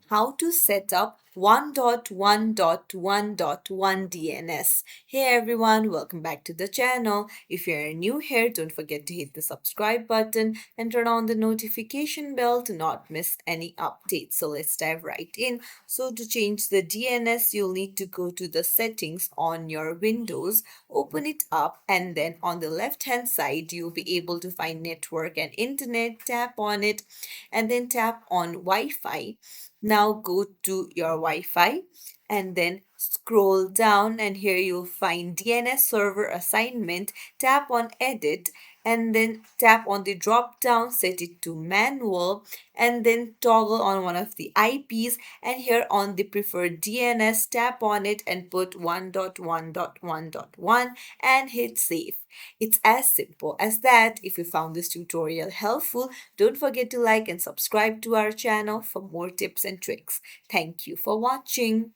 how to set up 1.1.1.1 DNS. Hey everyone, welcome back to the channel. If you're new here, don't forget to hit the subscribe button and turn on the notification bell to not miss any updates. So let's dive right in. So to change the DNS, you'll need to go to the settings on your Windows, open it up, and then on the left hand side, you'll be able to find network and internet. Tap on it and then tap on Wi-Fi. Now go to your Wi-Fi and then scroll down, and here you'll find DNS server assignment. Tap on edit and then tap on the drop down, set it to manual, and then toggle on one of the IPs, and here on the preferred DNS, tap on it and put 1.1.1.1 and hit save. It's as simple as that. If you found this tutorial helpful, don't forget to like and subscribe to our channel for more tips and tricks. Thank you for watching.